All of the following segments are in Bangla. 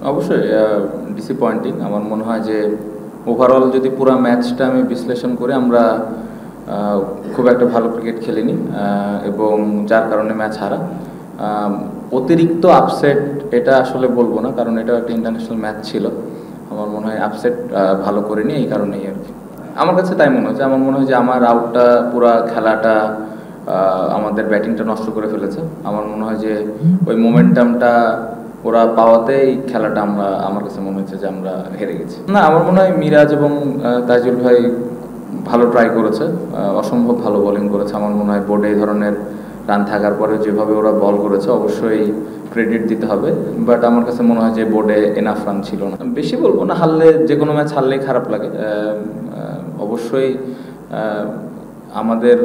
অবশ্যই ডিসঅ্যাপয়েন্টিং। আমার মনে হয় যে ওভারঅল যদি পুরো ম্যাচটা আমি বিশ্লেষণ করে আমরা খুব একটা ভালো ক্রিকেট খেলিনি এবং যার কারণে ম্যাচ হারা। অতিরিক্ত আপসেট এটা আসলে বলবো না, কারণ এটা একটা ইন্টারন্যাশনাল ম্যাচ ছিল। আমার মনে হয় আপসেট ভালো করিনি, এই কারণেই আর কি। আমার কাছে তাই মনে হচ্ছে। আমার মনে হয় যে আমার আউটটা পুরা খেলাটা আমাদের ব্যাটিংটা নষ্ট করে ফেলেছে। আমার মনে হয় যে ওই মোমেন্টামটা ওরা পাওয়াতেই খেলাটা আমার কাছে মনে হচ্ছে যে আমরা হেরে গেছি। না, আমার মনে হয় মিরাজ এবং তাইজুল ভাই ভালো ট্রাই করেছে, অসম্ভব ভালো বোলিং করেছে। আমার মনে হয় বোর্ডে এই ধরনের রান থাকার পরে যেভাবে ওরা বল করেছে অবশ্যই ক্রেডিট দিতে হবে, বাট আমার কাছে মনে হয় যে বোর্ডে এনাফ রান ছিল না। বেশি বলবো না, হারলে যে কোনো ম্যাচ হারলেই খারাপ লাগে। অবশ্যই আমাদের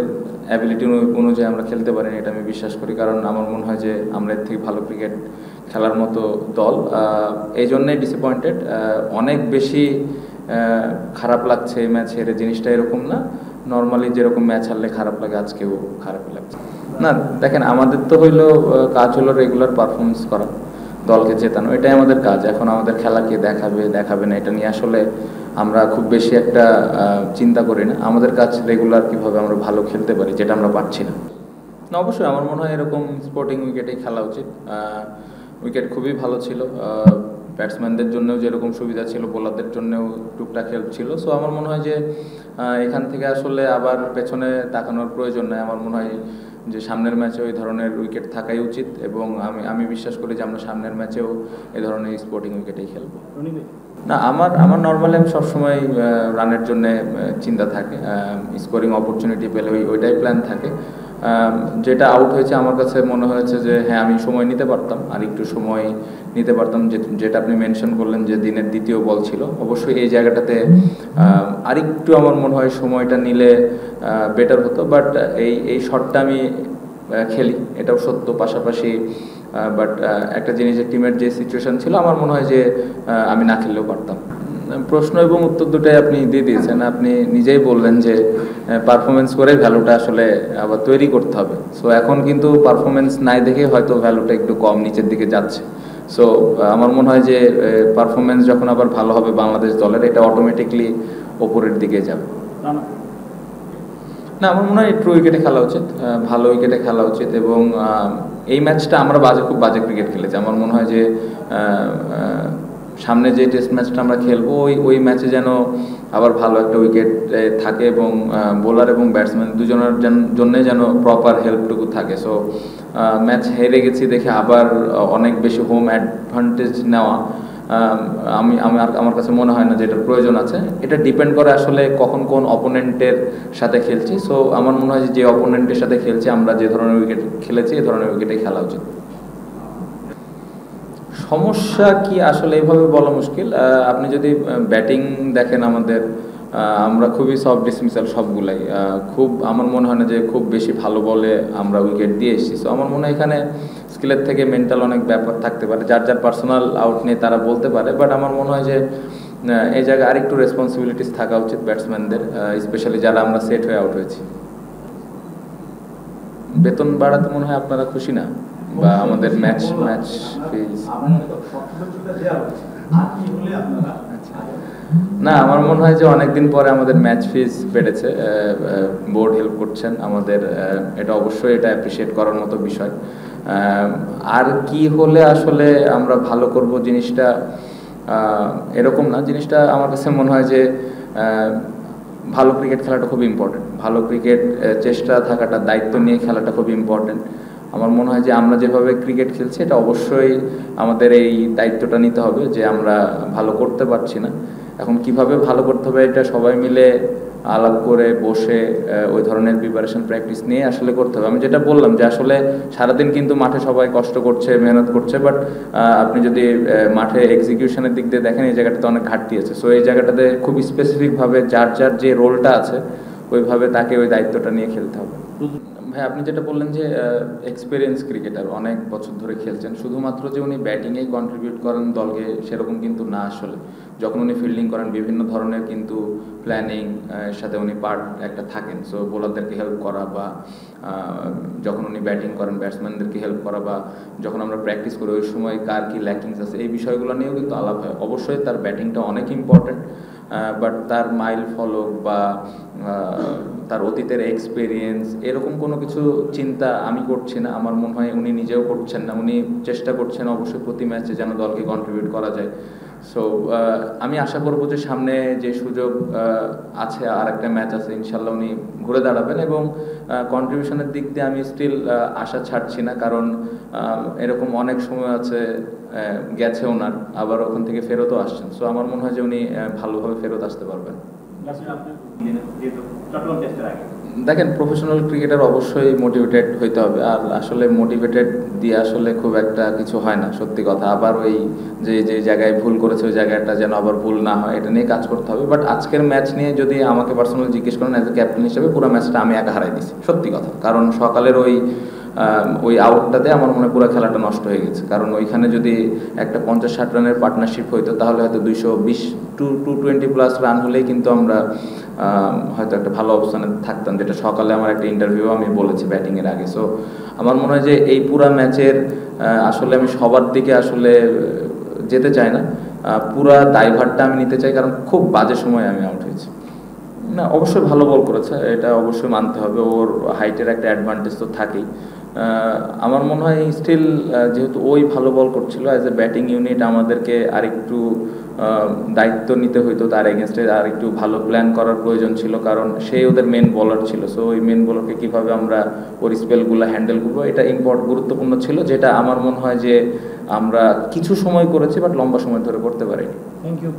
অ্যাবিলিটি অনুযায়ী আমরা খেলতে পারিনি, এটা আমি বিশ্বাস করি। কারণ আমার মনে হয় যে আমরা এর থেকে ভালো ক্রিকেট খেলার মতো দল, এই জন্যই ডিসঅ্যাপয়েন্টেড। অনেক বেশি খারাপ লাগছে এই ম্যাচ হেরে, জিনিসটা এরকম না। নর্মালি যেরকম ম্যাচ হারলে খারাপ লাগে, আজকেও খারাপ লাগছে না। দেখেন, আমাদের তো হইলো কাজ হলো রেগুলার পারফরমেন্স করা, দলকে জেতানো, এটাই আমাদের কাজ। এখন আমাদের খেলাকে দেখাবে না এটা নিয়ে আসলে আমরা খুব বেশি একটা চিন্তা করি না। আমাদের কাজ রেগুলার কীভাবে আমরা ভালো খেলতে পারি, যেটা আমরা পারছি না। অবশ্যই আমার মনে হয় এরকম স্পোর্টিং উইকেটেই খেলা উচিত। উইকেট খুবই ভালো ছিল, ব্যাটসম্যানদের জন্যও যেরকম সুবিধা ছিল, বোলারদের জন্যও টুকটাক হেল্প ছিল। সো আমার মনে হয় যে এখান থেকে আসলে আবার পেছনে তাকানোর প্রয়োজন নেই। আমার মনে হয় যে সামনের ম্যাচে ওই ধরনের উইকেট থাকাই উচিত, এবং আমি বিশ্বাস করি যে আমরা সামনের ম্যাচেও এই ধরনের স্পোর্টিং উইকেটেই খেলবো। না, আমার নর্মালি আমি সবসময় রানের জন্য চিন্তা থাকে, স্কোরিং অপরচুনিটি পেলে ওইটাই প্ল্যান থাকে। যেটা আউট হয়েছে আমার কাছে মনে হয়েছে যে হ্যাঁ, আমি সময় নিতে পারতাম, আর একটু সময় নিতে পারতাম। যেটা আপনি মেনশন করলেন যে দিনের দ্বিতীয় বল ছিল, অবশ্যই এই জায়গাটাতে আরেকটু আমার মনে হয় সময়টা নিলে বেটার হতো। বাট এই শটটা আমি খেলি, এটাও সত্য। পাশাপাশি বাট একটা জিনিসের টিমের যে সিচুয়েশন ছিল, আমার মনে হয় যে আমি না খেললেও পারতাম। প্রশ্ন এবং উত্তর দুটাই আপনি দিয়ে দিয়েছেন। আপনি নিজেই বললেন যে পারফরমেন্স করে ভ্যালুটা আসলে আবার তৈরি করতে হবে। সো এখন কিন্তু পারফরমেন্স নাই দেখে হয়তো ভ্যালুটা একটু কম নিচের দিকে যাচ্ছে। সো আমার মনে হয় যে পারফরমেন্স যখন আবার ভালো হবে বাংলাদেশ দলের, এটা অটোমেটিকলি ওপরের দিকে যাবে। না, আমার মনে হয় একটু উইকেটে খেলা উচিত, ভালো উইকেটে খেলা উচিত। এবং এই ম্যাচটা আমরা খুব বাজে ক্রিকেট খেলেছি। আমার মনে হয় যে সামনে যে টেস্ট ম্যাচটা আমরা খেলবো ওই ম্যাচে যেন আবার ভালো একটা উইকেট থাকে, এবং বোলার এবং ব্যাটসম্যান দুজনের জন্যে যেন প্রপার হেল্পটুকু থাকে। সো ম্যাচ হেরে গেছি দেখে আবার অনেক বেশি হোম অ্যাডভান্টেজ নেওয়া আমার কাছে মনে হয় না যে এটার প্রয়োজন আছে। এটা ডিপেন্ড করে আসলে কখন কোন অপোনেন্টের সাথে খেলছি। সো আমার মনে হয় যে অপোনেন্টের সাথে খেলছি, আমরা যে ধরনের উইকেট খেলেছি এই ধরনের উইকেটেই খেলা উচিত। সমস্যা কি আসলে এইভাবে বলা মুশকিল। আপনি যদি ব্যাটিং দেখেন, আমরা খুবই সফট ডিসমিসাল সবগুলাই। আমার মনে হয় না যে খুব বেশি ভালো বলে আমরা উইকেট দিয়ে এসেছি। সো আমার মনে হয় এখানে স্কিলের থেকে মেন্টাল অনেক ব্যাপার থাকতে পারে, যার পার্সোনাল আউট নিয়ে তারা বলতে পারে। বাট আমার মনে হয় যে এই জায়গায় আরেকটু রেসপন্সিবিলিটিস থাকা উচিত ব্যাটসম্যানদের, স্পেশালি যারা আমরা সেট হয়ে আউট হয়েছি। বেতন বাড়াতে মনে হয় আপনারা খুশি না, বা আমাদের ম্যাচ ফিজ। না, আমার মনে হয় যে অনেকদিন পরে আমাদের ম্যাচ ফিজ বেড়েছে, বোর্ড হেল্প করছেন আমাদের, এটা অবশ্যই এটা অ্যাপ্রিসিয়েট করার মতো বিষয়। আর কি হলে আসলে আমরা ভালো করব, জিনিসটা এরকম না। জিনিসটা আমার কাছে মনে হয় যে ভালো ক্রিকেট খেলাটা খুব ইম্পর্টেন্ট। ভালো ক্রিকেট চেষ্টা থাকাটা, দায়িত্ব নিয়ে খেলাটা খুব ইম্পর্টেন্ট। আমার মনে হয় যে আমরা যেভাবে ক্রিকেট খেলছি, এটা অবশ্যই আমাদের এই দায়িত্বটা নিতে হবে যে আমরা ভালো করতে পারছি না। এখন কিভাবে ভালো করতে হবে, এটা সবাই মিলে আলাপ করে বসে ওই ধরনের প্রিপারেশন প্র্যাকটিস নিয়ে আসলে করতে হবে। আমি যেটা বললাম যে আসলে সারাদিন কিন্তু মাঠে সবাই কষ্ট করছে, মেহনত করছে, বাট আপনি যদি মাঠে এক্সিকিউশনের দিক দিয়ে দেখেন, এই জায়গাটাতে অনেক ঘাটতি আছে। সো এই জায়গাটাতে খুব স্পেসিফিকভাবে যার যে রোলটা আছে ওইভাবে তাকে ওই দায়িত্বটা নিয়ে খেলতে হবে। ভাই আপনি যেটা বললেন যে এক্সপিরিয়েন্স ক্রিকেটার অনেক বছর ধরে খেলছেন, শুধুমাত্র যে উনি ব্যাটিংয়েই কন্ট্রিবিউট করেন দলকে সেরকম কিন্তু না আসলে। যখন উনি ফিল্ডিং করেন বিভিন্ন ধরনের কিন্তু প্ল্যানিং এর সাথে উনি পার্ট একটা থাকেন। সো বোলারদেরকে হেল্প করা বা যখন উনি ব্যাটিং করেন ব্যাটসম্যানদেরকে হেল্প করা বা যখন আমরা প্র্যাকটিস করি ওই সময় কার কী ল্যাকিংস আছে এই বিষয়গুলো নিয়েও কিন্তু আলাপ হয়। অবশ্যই তার ব্যাটিংটা অনেক ইম্পর্ট্যান্ট, বাট তার মাইল ফলক বা তার অতীতের এক্সপিরিয়েন্স এরকম কোনো কিছু চিন্তা আমি করছি না, আমার মনে হয় উনি নিজেও করছেন না। উনি চেষ্টা করছেন অবশ্যই প্রতি ম্যাচে যেন দলকে কন্ট্রিবিউট করা যায়। সো আমি আশা করব যে সামনে যে সুযোগ আছে, আর একটা ম্যাচ আছে, ইনশাল্লাহ উনি ঘুরে দাঁড়াবেন এবং কন্ট্রিবিউশনের দিক দিয়ে আমি স্টিল আশা ছাড়ছি না, কারণ এরকম অনেক সময় আছে গেছে ওনার, আবার ওখান থেকে ফেরতও আসছেন। সো আমার মনে হয় যে উনি ভালোভাবে ফেরত আসতে পারবেন। দেখেন, প্রফেশনাল ক্রিকেটার অবশ্যই মোটিভেটেড হইতে হবে, আর আসলে মোটিভেটেড দিয়ে আসলে খুব একটা কিছু হয় না, সত্যি কথা। আবার ওই যে যে জায়গায় ভুল করেছে ওই জায়গাটা যেন আবার ভুল না হয় এটা নিয়ে কাজ করতে হবে। বাট আজকের ম্যাচ নিয়ে যদি আমাকে পার্সোনালি জিজ্ঞেস করেন অ্যাজ এ ক্যাপ্টেন হিসেবে, পুরো ম্যাচটা আমি একা হারাই দিছি, সত্যি কথা। কারণ সকালের ওই আউটটাতে আমার মনে পুরো খেলাটা নষ্ট হয়ে গেছে। কারণ ওইখানে যদি একটা 50-60 রানের পার্টনারশিপ হইতো তাহলে হয়তো 220 টু 220 প্লাস রান হলেই কিন্তু আমরা হয়তো একটা ভালো অবস্থানে থাকতাম, যেটা সকালে আমার একটা ইন্টারভিউ আমি বলেছি ব্যাটিংয়ের আগে। সো আমার মনে হয় যে এই পুরা ম্যাচের আসলে আমি সবার দিকে আসলে যেতে চাই না, পুরা দায়ভারটা আমি নিতে চাই, কারণ খুব বাজে সময় আমি আউট হয়েছি। না, অবশ্যই ভালো বল করেছে, এটা অবশ্যই মানতে হবে, ওর হাইটের একটা অ্যাডভান্টেজ তো থাকেই। আমার মনে হয় স্টিল যেহেতু ওই ভালো বল করছিল, অ্যাজ এ ব্যাটিং ইউনিট আমাদেরকে আরেকটু দায়িত্ব নিতে হইতো, তার এগেনস্টে আর একটু ভালো প্ল্যান করার প্রয়োজন ছিল, কারণ সেই ওদের মেন বলার ছিল। সো ওই মেন বলারকে কীভাবে আমরা ওর স্পেলগুলো হ্যান্ডেল করবো এটা গুরুত্বপূর্ণ ছিল, যেটা আমার মনে হয় যে আমরা কিছু সময় করেছি বাট লম্বা সময় ধরে করতে পারিনি। Thank you.